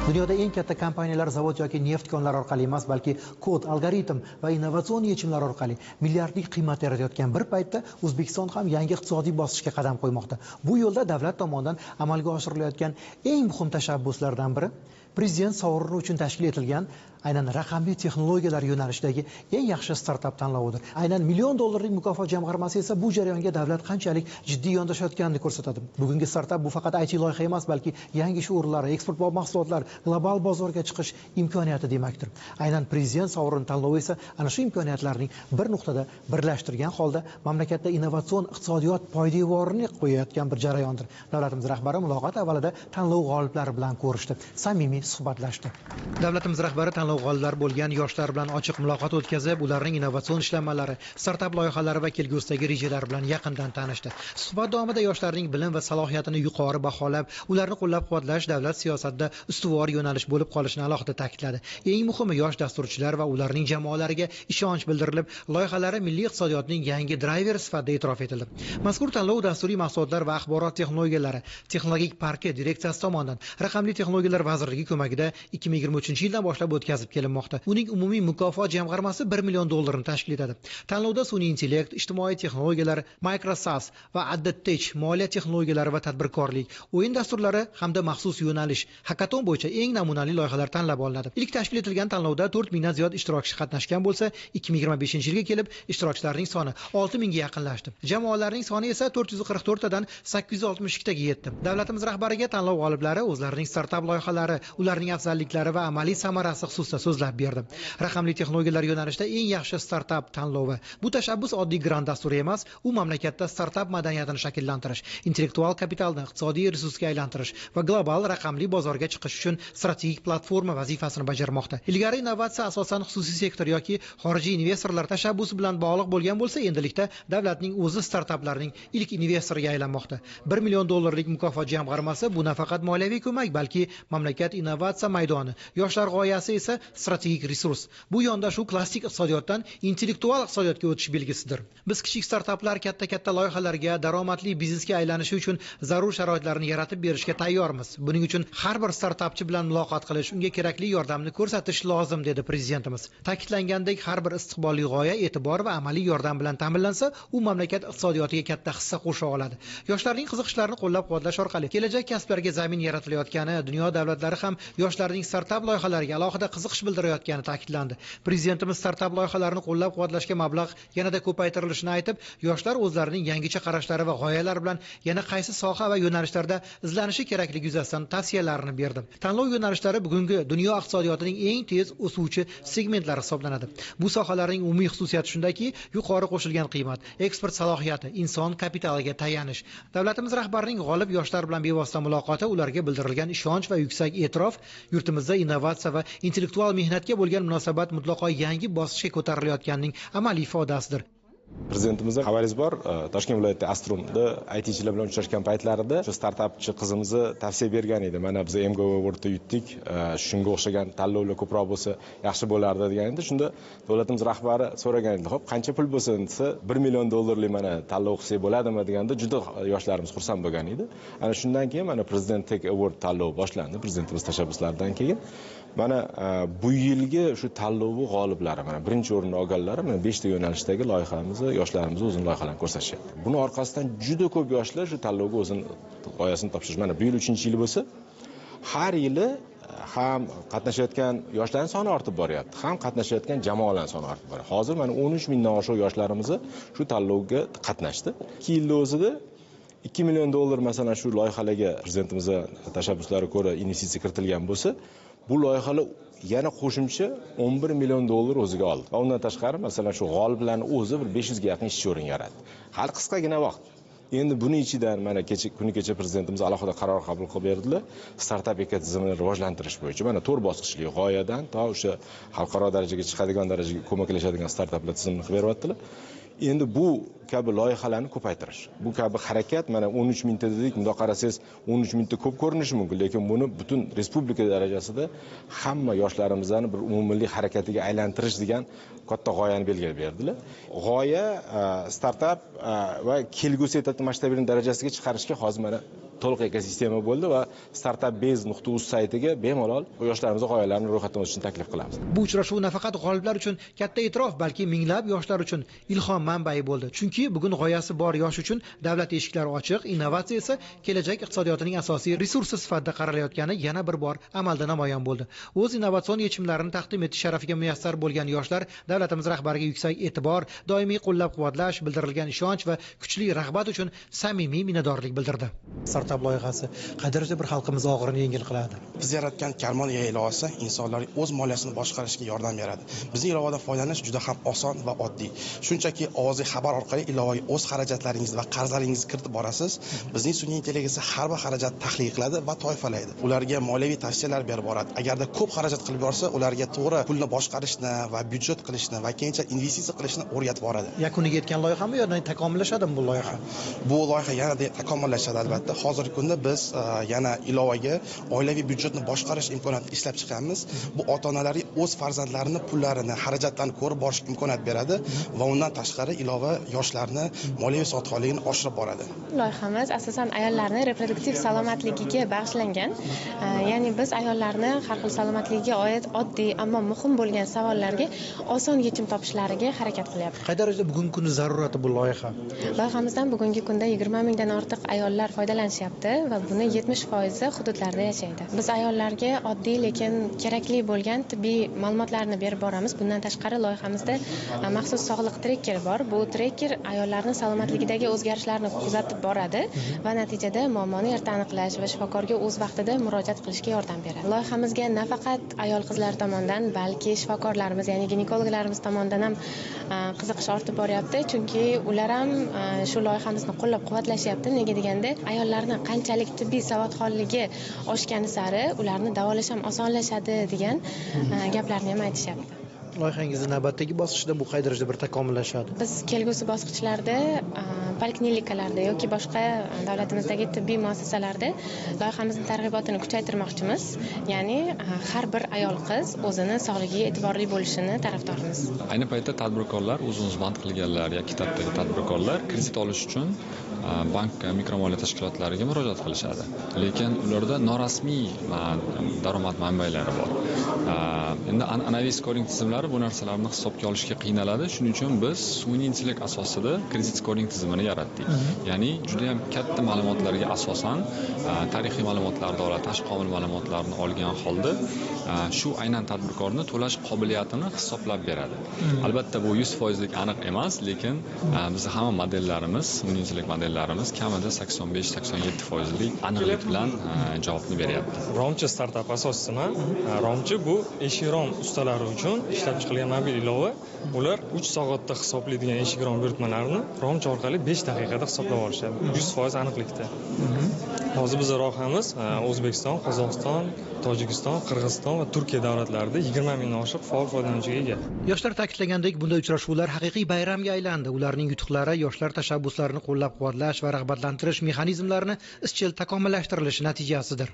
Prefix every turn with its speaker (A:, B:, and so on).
A: Dunyoda eng katta kompaniyalar zavod yoki neft konlari orqali emas, balki kod, algoritm va innovatsion yechimlar orqali milliardlik qiymat yaratayotgan bir paytda O'zbekiston ham yangi iqtisodiy bosqichga qadam qo'ymoqda. Bu yo'lda davlat tomonidan amalga oshirilayotgan eng muhim tashabbuslardan biri Prezident sovrini uchun tashkil etilgan aynan raqamli texnologiyalar yo'nalishidagi eng yaxshi startap tanlovidir. Aynan $1 million mukofot jamg'armasi esa bu jarayonga davlat qanchalik jiddiy yondashayotganini ko'rsatadi. Bugungi startap bu faqat IT loyiha emas, balki yangi ish o'rinlari, eksportbop mahsulotlar, global bozorga chiqish imkoniyati demakdir. Aynan Prezident sovrini tanlovi esa ana shu imkoniyatlarning bir nuqtada birlashtirgan holda mamlakatda innovatsion iqtisodiyot poydevorini qo'yayotgan bir jarayondir. Davlatimiz rahbari muloqot avvalida tanlov g'oliblari bilan ko'rishdi, samimiy suhbatlashdi. Davlatimiz rahbari tanlov g'oliblari bo'lgan yoshlar bilan ochiq muloqot o'tkazib, ularning innovatsion ishlanmalari, startap loyihalari va kelgusidagi rejalari bilan yaqindan tanishdi. Suhbat davomida yoshlarning bilim va salohiyatini yuqori baholab, ularni qo'llab-quvvatlash davlat siyosatida ustuvor yo'nalish bo'lib qolishini alohida ta'kidladi. Eng muhimi, yosh dasturchilar va ularning jamoalariga ishonch bildirilib, loyihalari milliy iqtisodiyotning yangi drayveri sifatida e'tirof etildi. Mazkur tanlov dasturiy mahsulotlar va axborot texnologiyalari texnologik parki direksiyasi tomonidan Raqamli texnologiyalar vazirligi ko'magida 2023-yildan boshlab o'tkazib kelinmoqda. Uning umumiy mukofot jamg'armasi $1 million ni tashkil etadi. Tanlovda sun'iy intellekt, ijtimoiy texnologiyalar, Microsoft va AdTech, moliya texnologiyalari va tadbirkorlik, o'yin dasturlari hamda maxsus yo'nalish, hakaton bo'yicha eng namunali loyihalar tanlab olinadi. Ilk tashkil etilgan tanlovda 4 mingdan ziyod ishtirokchi qatnashgan bo'lsa, 2025-yilga kelib ishtirokchilarning soni 6 mingga yaqinlashdi. Jamoalarning soni esa 444 tadan 862 taga yetdi. Davlatimiz rahbariga tanlov g'oliblari o'zlarining startap loyihalari, ularning afzalliklari va amaliy samarasi xususida so'zlab berdi. Raqamli texnologiyalar yo'nalishida eng yaxshi startap tanlovi. Bu tashabbus oddiy grant dasturi emas, u mamlakatda startap madaniyatini shakllantirish, intellektual kapitalni iqtisodiy resursga aylantirish va global raqamli bozorga chiqish uchun strategik platforma vazifasini bajarmoqda. Ilgari innovatsiya asosan xususiy sektor yoki xorijiy investorlar tashabbusi bilan bog'liq bo'lgan bo'lsa, endilikda davlatning o'zi startaplarning ilk investoriga aylanmoqda. $1 million mukofot jamg'armasi bu nafaqat moliyaviy ko'mak, balki mamlakat innovatsiya maydoni, yoshlar g'oyasi esa strategik resurs. Bu yondashuv klassik iqtisodiyotdan intellektual iqtisodiyotga o'tish belgisidir. Biz kichik startaplar katta daromadlarga, daromadli biznesga aylanishi uchun zarur sharoitlarni yaratib berishga tayyormiz. Buning uchun har bir startapchi bilan muloqot qilish, unga kerakli yordamni ko'rsatish lozim, dedi Prezidentimiz. Ta'kidlangandek, har bir istiqbolli g'oya e'tibor va amaliy yordam bilan ta'minlansa, u mamlakat iqtisodiyotiga katta hissa qo'sha oladi. Yoshlarning qiziqishlarini qo'llab-quvvatlash orqali kelajak kasblarga zamin yaratilayotgani, dunyo davlatlari ham yoshlarning startap loyihalariga alohida qiziqish bildirayotgani ta'kidlandi. Prezidentimiz startap loyihalarini qo'llab-quvvatlashga mablag' yanada ko'paytirilishini aytib, yoshlar o'zlarining yangicha qarashlari va g'oyalari bilan yana qaysi soha va yo'nalishlarda izlanishi kerakligi yuzasidan tavsiyalarini berdi. Tanlov yo'nalishlari bugungi dunyo iqtisodiyotining eng tez o'suvchi segmentlari hisoblanadi. Bu sohalarning umumiy xususiyati shundaki, yuqori qo'shilgan qiymat, eksport salohiyati, inson kapitaliga tayanish. Davlatimiz rahbarining g'olib yoshlar bilan bevosita muloqoti, ularga bildirilgan ishonch va yuksak e'tirof yurtimizda innovatsiya va intellektual mehnatga bo'lgan munosabat mutlaqo yangi bosqichga ko'tarilayotganining amaliy ifodasidir.
B: Prezidentimizdan xabaringiz bor, Toshkent viloyati Astrumda ITchilar bilan uchrashgan paytlarida shu startapchi qizimizni tavsiya bergan edi. Mana biz MGO Award'da yutdik, shunga o'xshagan tanlovlar ko'proq bo'lsa yaxshi bo'lardi degan edi. Shunda davlatimiz rahbari so'ragan edi, "Xo'p, qancha pul bo'lsa?" desa, $1 million mana tanlov qilsak bo'ladimi deganda juda yoshlarimiz xursand bo'lgan edi. Ana shundan keyin mana President Tech Award tanlovi boshlandi, prezidentimiz tashabbuslaridan keyin. Mana bu yilgi shu tanlovi g'oliblari, mana birinchi o'rinni olganlari mana 5 ta yo'nalishdagi loyihamizni, yoshlarimiz o'zini loyihalarini ko'rsatishyapti. Buni orqasidan juda ko'p yoshlar shu tanlovga o'zini g'oyasini topshirish. Mana bu yil 3-yil bo'lsa, har yili ham qatnashayotgan yoshlarning soni ortib boryapti, ham qatnashayotgan jamoalarning soni ortib boryapti. Hozir mana 13 mingdan oshiq yoshlarimiz shu tanlovga qatnashdi. 2 yilda o'zida $2 million masalan shu loyihalarga prezidentimizning tashabbuslariga ko'ra investitsiya kiritilgan bo'lsa, bu loyihalar yana qo'shimcha $11 million o'ziga oldi. Va undan tashqari masalan shu g'oliblarning o'zi bir 500 ga yaqin ishchi o'rin yaratdi. Hali qisqagina vaqt. Endi buning ichidan mana kuni kecha prezidentimiz alohida qaror qabul qilib berdilar. Startap ekotizimini rivojlantirish bo'yicha mana 4 bosqichli g'oyadan to o'sha xalqaro darajaga chiqadigan darajaga ko'maklashadigan startaplar tizimini qilib beryaptilar. Endi bu kabi loyihalarni ko'paytirish, bu kabi harakat mana 13 mingta dedik, bundoq qarasangiz 13 mingta ko'p ko'rinishi mumkin, lekin buni butun respublika darajasida hamma yoshlarimizni bir umummilliy harakatiga aylantirish degan katta g'oyani belgilab berdilar. G'oya startap va kelgusi masshtabining darajasiga chiqarishga hozir mana to'liq ekosistema bo'ldi va startupbase.uz saytiga bemalol yoshlarimiz g'oyalarini ro'yxatdan o'tishini taklif qilamiz.
A: Bu uchrashuv nafaqat g'oliblar uchun katta e'tirof, balki minglab yoshlar uchun ilhom manbai bo'ldi. Chunki bugun g'oyasi bor yosh uchun davlat eshiklari ochiq, innovatsiya esa kelajak iqtisodiyotining asosiy resursi sifatida qaralayotgani yana bir bor amalda namoyon bo'ldi. O'z innovatsion yechimlarini taqdim etish sharafiga muyassar bo'lgan yoshlar davlatimiz rahbariga yuksak e'tibor, doimiy qo'llab-quvvatlash, bildirilgan ishonch va kuchli rag'bat uchun samimiy minnatdorlik bildirdi. Startup loyihasi qay darajada bir xalqimiz og'irini yengil qiladi?
C: Biz yaratgan Karmon ilovasi insonlarning o'z moliyasini boshqarishga yordam beradi. Bizning ilovadan foydalanish juda ham oson va oddiy. Shunchaki ovozli xabar orqali ilovaga o'z xarajatlaringizni va qarzlaringizni kiritib borasiz. Bizning sun'iy intellekt esa har bir xarajatni tahlil qiladi va toifalaydi. Ularga moliyaviy tavsiyalar berib boradi. Agarda ko'p xarajat qilib borsa, ularga to'g'ri pulni boshqarishni va byudjet qilishni va keyinchalik investitsiya qilishni o'rgatib boradi.
A: Yakuniga yetgan loyihami yoki takomillashadimi bu loyiha?
C: Bu loyiha yanada takomillashadi albatta. Hozirgi kunda biz yana ilovaga oilaviy byudjetni boshqarish imkoniyatini ishlab chiqamiz. Bu ota-onalarga o'z farzandlarining pullarini, xarajatlarini ko'rib borish imkoniyat beradi va undan tashqari ilova yoshlarni moliyaviy sodqonligini oshirib boradi.
D: Loyihamiz asosan ayollarning reproduktiv salomatligiga bag'ishlangan. Ya'ni biz ayollarni har xil salomatligiga oid oddiy, ammo muhim bo'lgan savollarga oson yechim topishlariga harakat qilyapmiz.
A: Qay darajada bugungi kunda zarurati bu loyiha?
D: Loyihamizdan bugungi kunda 20 mingdan ortiq ayollar foydalanishyapti va buni 70% hududlarda yashaydi. Biz ayollarga oddiy lekin kerakli bo'lgan tibbiy ma'lumotlarni berib boramiz. Bundan tashqari loyihamizda maxsus sog'liq trekkeri bor. Bu trekker ayollarning salomatligidagi o'zgarishlarni kuzatib boradi va natijada muammoni erta aniqlash va shifokorga o'z vaqtida murojaat qilishga yordam beradi. Loyihamizga nafaqat ayol qizlar tomonidan, balki shifokorlarimiz, ya'ni ginekologlarimiz tomonidan ham qiziqish ortib boryapti, chunki ular ham shu loyihamizni qo'llab-quvvatlashyapti. Nega deganda, ayollarning qanchalik tibbiy savodxonligi oshgani sari ularni davolash ham osonlashadi degan gaplarni ham aytishyapti.
A: Loyihangizni navbatdagi bosqichda bu qay darajada bir takomillashadi?
D: Biz kelgusi bosqichlarda poliklinikalarda yoki boshqa davlatimizdagi tibbiy muassasalarda loyihamizni targ'ibotini kuchaytirmoqchimiz. Ya'ni har bir ayol qiz o'zini sog'ligiga e'tiborli bo'lishini tarafdorimiz.
E: Ayni paytda tadbirkorlar, o'zini band qilganlar yoki kitobdagi tadbirkorlar kredit olish uchun bank mikromoliya tashkilotlariga murojaat qilishadi. Lekin ularda norasmiy daromad manbalari bor. Endi an'anaviy skoring tizimlari bu narsalarni hisobga olishga qiynaladi. Shuning uchun biz sun'iy intellekt asosida kredit skoring tizimini yaratdik. Ya'ni juda ham katta ma'lumotlarga asosan tarixiy ma'lumotlarni oladi, tashqi omil ma'lumotlarini olgan holda shu aynan tadbirkorning to'lash qobiliyatini hisoblab beradi. Albatta bu 100% aniq emas, lekin bizning hamma modellarimiz, sun'iy intellekt modellarimiz kamida 85-87% aniqlik bilan javobni beryapti.
F: Romchi startap asoschisiman. Romchi bu eshik rom ustalari uchun ishlab chiqilgan mobil ilova. Ular 3 soatda hisoblaydigan eshik rom buyurtmalarini Romchi orqali 5 daqiqada hisoblab olishadi. 100% aniqlikda. Hozir bizning ro'yxatimiz O'zbekiston, Qozog'iston, Tojikiston, Qirg'iziston va Turkiya davlatlarida 20 mingdan oshiq faol foydalanuvchiga ega.
A: Yoshlar ta'kidlagandek, bunday uchrashuvlar haqiqiy bayramga aylandi. Ularning yutuqlari yoshlar tashabbuslarini qo'llab-quvvatlash va rag'batlantirish mexanizmlarini izchil takomillashtirilishi natijasidir.